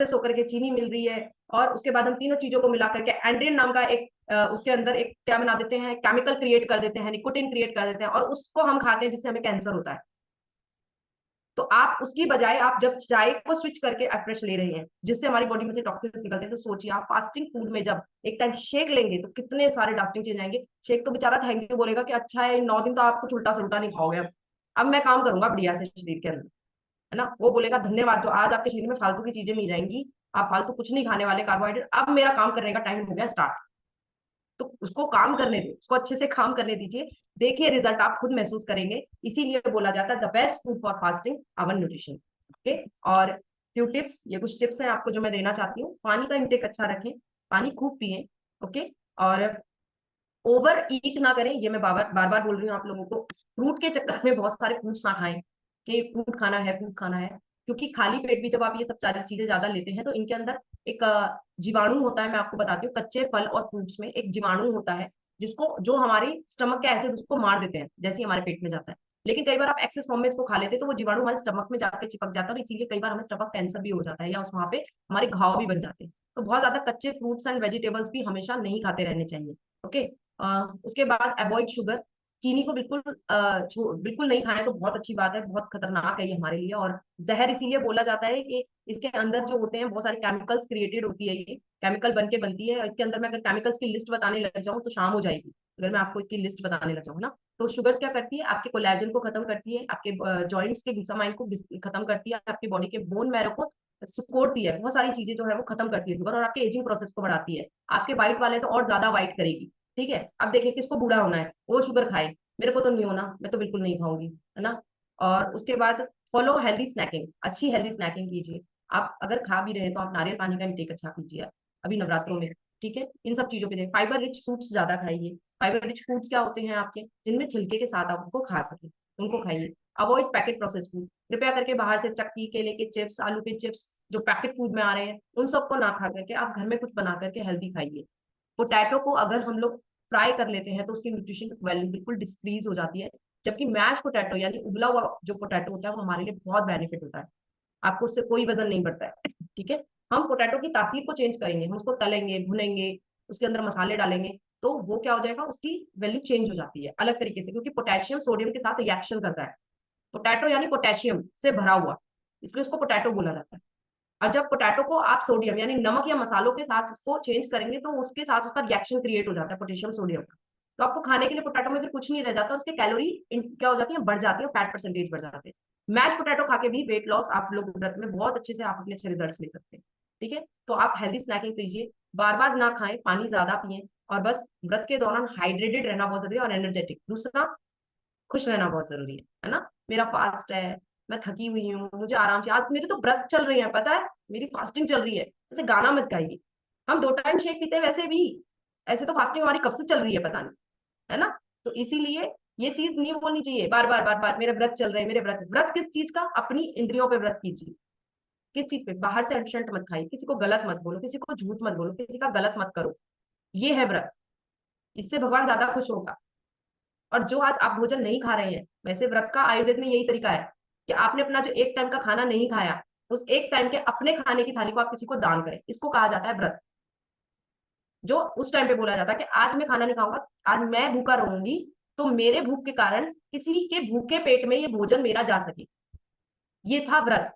Process होकर के चीनी मिल रही है, और उसके बाद हम तीनों चीजों को मिला करके एंड्रिन नाम का एक उसके अंदर एक क्या बना देते हैं, केमिकल क्रिएट कर देते हैं, निकोटिन क्रिएट कर देते हैं, और उसको हम खाते हैं जिससे हमें कैंसर होता है। तो आप उसकी बजाय आप जब चाय को स्विच करके फ्रेश ले रहे हैं जिससे हमारी बॉडी में से टॉक्सिन्स निकलते हैं, तो सोचिए आप फास्टिंग फूड में जब एक टाइम शेक लेंगे तो कितने सारे ड्रास्टिक चेंज आएंगे। शेक तो बेचारा थैंक यू बोलेगा कि अच्छा है 9 दिन तो आप कुछ उल्टा सुल्टा नहीं खाओगे, अब मैं काम करूंगा बढ़िया से शरीर के अंदर, है ना। वो बोलेगा धन्यवाद, जो आज आपके शरीर में फालतू की चीजें मिल जाएंगी, आप फालतू कुछ नहीं खाने वाले कार्बोहाइड्रेट, अब मेरा काम करने का टाइम हो गया स्टार्ट। तो उसको काम करने दो, उसको अच्छे से काम करने दीजिए, देखिए रिजल्ट आप खुद महसूस करेंगे। इसीलिए बोला जाता है the best food for fasting our nutrition. Okay, और फ्यू टिप्स, ये कुछ टिप्स हैं आपको जो मैं देना चाहती हूँ। पानी का इंटेक अच्छा रखें, पानी खूब पिए। ओके, और ओवर ईट ना करें, ये मैं बार बार बोल रही हूँ आप लोगों को। फ्रूट के चक्कर में बहुत सारे फ्रूट्स ना खाएं कि फ्रूट खाना है, फ्रूट खाना है, क्योंकि खाली पेट भी जब आप ये सब सारी चीजें ज्यादा लेते हैं तो इनके अंदर एक जीवाणु होता है। मैं आपको बताती हूँ, कच्चे फल और फ्रूट्स में एक जीवाणु होता है जिसको, जो हमारी स्टमक के एसिड उसको मार देते हैं जैसे ही हमारे पेट में जाता है। लेकिन कई बार आप एक्सेस फॉर्म में इसको खा लेते हैं तो वो जीवाणु हमारे स्टमक में जाकर चिपक जाता है, और इसीलिए कई बार हमें स्टमक कैंसर भी हो जाता है, या उस वहां पे हमारे घाव भी बन जाते हैं। तो बहुत ज्यादा कच्चे फ्रूट्स एंड वेजिटेबल्स भी हमेशा नहीं खाते रहने चाहिए। ओके, उसके बाद अवॉइड शुगर, चीनी को बिल्कुल बिल्कुल नहीं खाएं तो बहुत अच्छी बात है, बहुत खतरनाक है ये हमारे लिए। और जहर इसीलिए बोला जाता है कि इसके अंदर जो होते हैं बहुत सारे केमिकल्स क्रिएटेड होती है, ये केमिकल बन के बनती है इसके अंदर। मैं अगर केमिकल्स की लिस्ट बताने लग जाऊं तो शाम हो जाएगी, अगर मैं आपको इसकी लिस्ट बताने लग जाऊँ ना। तो शुगर्स क्या करती है, आपके कोलेजन को खत्म करती है, आपके जॉइंट्स के ग्लूटामाइन को खत्म करती है, आपकी बॉडी के बोन मैरो को सिकोड़ती है, बहुत सारी चीजें जो है वो खत्म करती है शुगर, और आपके एजिंग प्रोसेस को बढ़ाती है। आपके वाइट वाले तो और ज्यादा वाइट करेगी। ठीक है, अब देखिए किसको बूढ़ा होना है वो शुगर खाए, मेरे को तो नहीं होना, मैं तो बिल्कुल नहीं खाऊंगी, है ना। और उसके बाद फॉलो हेल्दी स्नैकिंग, अच्छी हेल्दी स्नैकिंग कीजिए। आप अगर खा भी रहे हैं तो आप नारियल पानी का इंटेक अच्छा कीजिए अभी नवरात्रों में। ठीक है, इन सब चीजों पे फाइबर रिच फ्रूट्स ज्यादा खाइए। फाइबर रिच फ्रूट्स क्या होते हैं आपके, जिनमें छिलके के साथ आप उनको खा सके, उनको खाइए। अवॉइड पैकेट प्रोसेस फूड, कृपया करके बाहर से चक्की, केले के चिप्स, आलू के चिप्स जो पैकेट फूड में आ रहे हैं उन सबको ना खा करके आप घर में कुछ बना करके हेल्दी खाइए। पोटैटो को अगर हम लोग फ्राई कर लेते हैं तो उसकी न्यूट्रिशन वैल्यू बिल्कुल डिक्रीज हो जाती है, जबकि मैश पोटैटो यानी उबला हुआ जो पोटैटो होता है वो हमारे लिए बहुत बेनिफिट होता है, आपको उससे कोई वजन नहीं बढ़ता है। ठीक है, हम पोटैटो की तासीर को चेंज करेंगे, हम उसको तलेंगे, भुनेंगे, उसके अंदर मसाले डालेंगे, तो वो क्या हो जाएगा, उसकी वैल्यू चेंज हो जाती है अलग तरीके से, क्योंकि पोटेशियम सोडियम के साथ रिएक्शन करता है। पोटैटो यानी पोटेशियम से भरा हुआ, इसलिए उसको पोटैटो बोला जाता है। और जब पोटैटो को आप सोडियम यानी नमक या मसालों के साथ उसको चेंज करेंगे तो उसके साथ उसका रिएक्शन क्रिएट हो जाता है पोटेशियम सोडियम का। तो आपको खाने के लिए पोटैटो में फिर कुछ नहीं रह जाता, उसके कैलोरी क्या हो जाती है, बढ़ जाती है, फैट परसेंटेज बढ़ जाते हैं। मैश पोटैटो खा के भी वेट लॉस आप लोग व्रत में बहुत अच्छे से आप अपने अच्छे रिजल्ट ले सकते हैं। ठीक है, तो आप हेल्दी स्नैकिंग कीजिए, बार बार ना खाएं, पानी ज्यादा पिए, और बस व्रत के दौरान हाइड्रेटेड रहना बहुत जरूरी है, और एनर्जेटिक। दूसरा, खुश रहना बहुत जरूरी है ना। मेरा फास्ट है, मैं थकी हुई हूँ, मुझे आराम चाहिए, आज मेरे तो व्रत चल रही है, पता है मेरी फास्टिंग चल रही है, जैसे गाना मत गाइए। हम 2 टाइम शेक पीते हैं वैसे भी, ऐसे तो फास्टिंग हमारी कब से चल रही है पता नहीं, है ना। तो इसीलिए ये चीज नहीं बोलनी चाहिए बार बार बार बार, मेरे व्रत चल रहे हैं, मेरे व्रत। व्रत किस चीज का, अपनी इंद्रियों पे व्रत कीजिए। किस चीज पे, बाहर से अंट मत खाइए, किसी को गलत मत बोलो, किसी को झूठ मत बोलो, किसी का गलत मत करो, ये है व्रत। इससे भगवान ज्यादा खुश होगा। और जो आज आप भोजन नहीं खा रहे हैं, वैसे व्रत का आयुर्वेद में यही तरीका है कि आपने अपना जो एक टाइम का खाना नहीं खाया, उस एक टाइम के अपने खाने की थाली को आप किसी को दान करें, इसको कहा जाता है व्रत। जो उस टाइम पे बोला जाता है कि आज मैं खाना नहीं खाऊंगा, आज मैं भूखा रहूंगी, तो मेरे भूख के कारण किसी के भूखे पेट में ये भोजन मेरा जा सके, ये था व्रत।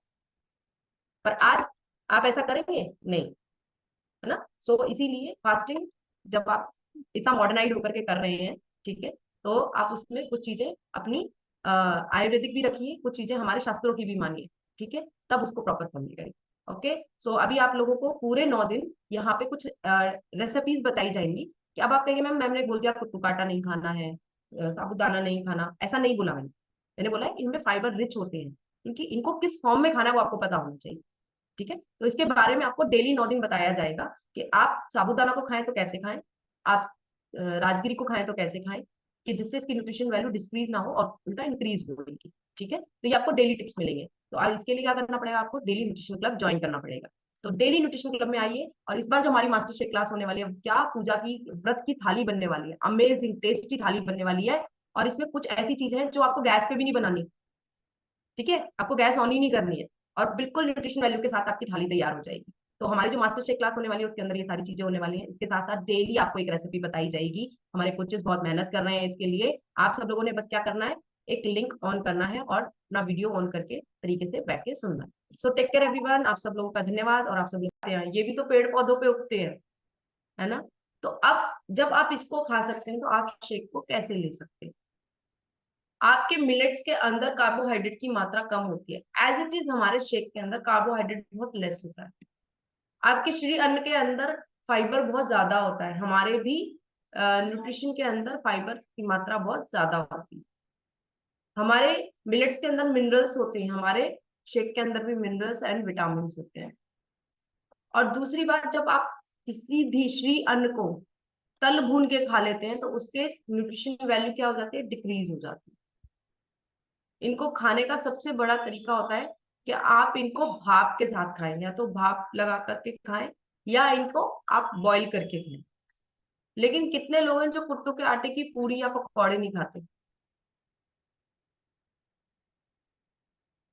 पर आज आप ऐसा करेंगे नहीं, है ना। सो इसीलिए फास्टिंग जब आप इतना मॉडर्नाइज होकर के कर रहे हैं, ठीक है, तो आप उसमें कुछ चीजें अपनी आयुर्वेदिक भी रखिए, कुछ चीजें हमारे शास्त्रों की भी मानिए। ठीक है, तब उसको प्रॉपर फॉलो करें। ओके, सो अभी आप लोगों को पूरे 9 दिन यहाँ पे कुछ रेसिपीज बताई जाएंगी कि अब आप कहेंगे मैम मैंने बोल दिया कुट्टू काटा नहीं खाना है, साबूदाना नहीं खाना, ऐसा नहीं बोला मैंने बोला है इनमें फाइबर रिच होते हैं, क्योंकि इनको किस फॉर्म में खाना है वो आपको पता होना चाहिए। ठीक है, तो इसके बारे में आपको डेली 9 दिन बताया जाएगा कि आप साबूदाना को खाएं तो कैसे खाएं, आप राजगिरी को खाएं तो कैसे खाएं, कि जिससे इसकी न्यूट्रिशन वैल्यू डिक्रीज ना हो और उनका इंक्रीज हो इनकी। ठीक है, तो ये आपको डेली टिप्स मिलेंगे। तो आप इसके लिए क्या करना पड़ेगा, आपको डेली न्यूट्रिशन क्लब ज्वाइन करना पड़ेगा। तो डेली न्यूट्रिशन क्लब में आइए, और इस बार जो हमारी मास्टर शेफ क्लास होने वाली है, क्या पूजा की व्रत की थाली बनने वाली है, अमेजिंग टेस्टी थाली बनने वाली है। और इसमें कुछ ऐसी चीजें हैं जो आपको गैस पे भी नहीं बनानी। ठीक है, आपको गैस ऑन ही नहीं करनी है, और बिल्कुल न्यूट्रिशन वैल्यू के साथ आपकी थाली तैयार हो जाएगी। तो हमारी जो मास्टर शेफ क्लास होने वाली है उसके अंदर ये सारी चीजें होने वाली हैं। इसके साथ साथ डेली आपको एक रेसिपी बताई जाएगी। हमारे कोचेस बहुत मेहनत कर रहे हैं इसके लिए। आप सब लोगों ने बस क्या करना है, एक लिंक ऑन करना है और अपना वीडियो ऑन करके तरीके से बैठ के सुनना है। सो टेक केयर एवरीवन, आप सब लोगों का धन्यवाद। और आप सब लोग ये भी तो पेड़ पौधों पे उगते हैं, है ना। तो अब जब आप इसको खा सकते हैं तो आप शेक को कैसे ले सकते हैं। आपके मिलेट्स के अंदर कार्बोहाइड्रेट की मात्रा कम होती है, एज इट इज हमारे शेक के अंदर कार्बोहाइड्रेट बहुत लेस होता है। आपके श्री अन्न के अंदर फाइबर बहुत ज्यादा होता है, हमारे भी न्यूट्रिशन के अंदर फाइबर की मात्रा बहुत ज्यादा होती है। हमारे मिलेट्स के अंदर मिनरल्स होते हैं, हमारे शेक के अंदर भी मिनरल्स एंड विटामिन होते हैं। और दूसरी बात, जब आप किसी भी श्री अन्न को तल भून के खा लेते हैं तो उसके न्यूट्रिशन वैल्यू क्या हो जाती है, डिक्रीज हो जाती है। इनको खाने का सबसे बड़ा तरीका होता है कि आप इनको भाप के साथ खाएं, या तो भाप लगा करके खाएं या इनको आप बॉईल करके खाएं। लेकिन कितने लोग हैं जो कुट्टू के आटे की पूरी या पकौड़े नहीं खाते।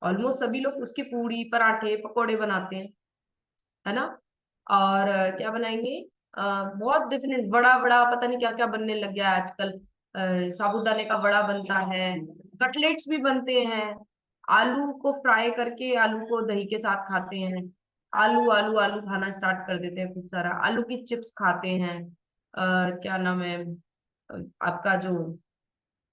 ऑलमोस्ट सभी लोग उसकी पूरी पराठे पकौड़े बनाते हैं, है ना। और क्या बनाएंगे, बहुत डिफरेंट बड़ा बड़ा पता नहीं क्या क्या बनने लग गया है आजकल। साबूदाने का बड़ा बनता है, कटलेट्स भी बनते हैं। आलू को फ्राई करके आलू को दही के साथ खाते हैं। आलू आलू आलू खाना स्टार्ट कर देते हैं, खूब सारा आलू की चिप्स खाते हैं। क्या नाम है, आपका जो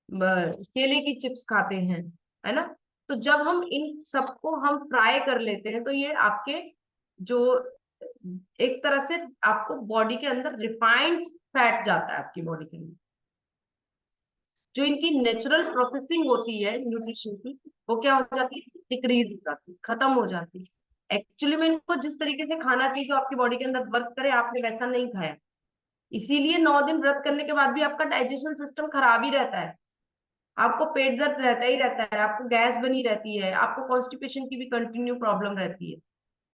केले की चिप्स खाते हैं, है ना। तो जब हम इन सबको हम फ्राई कर लेते हैं तो ये आपके जो एक तरह से आपको बॉडी के अंदर रिफाइंड फैट जाता है आपकी बॉडी के अंदर। जो इनकी नेचुरल प्रोसेसिंग होती है न्यूट्रिशन की, वो क्या हो जाती है, डिक्रीज हो जाती है, खत्म हो जाती है। एक्चुअली में इनको जिस तरीके से खाना चाहिए जो आपकी बॉडी के अंदर वर्क करे, आपने वैसा नहीं खाया। इसीलिए 9 दिन व्रत करने के बाद भी आपका डाइजेशन सिस्टम खराब ही रहता है। आपको पेट दर्द रहता ही रहता है, आपको गैस बनी रहती है, आपको कॉन्स्टिपेशन की भी कंटिन्यू प्रॉब्लम रहती है।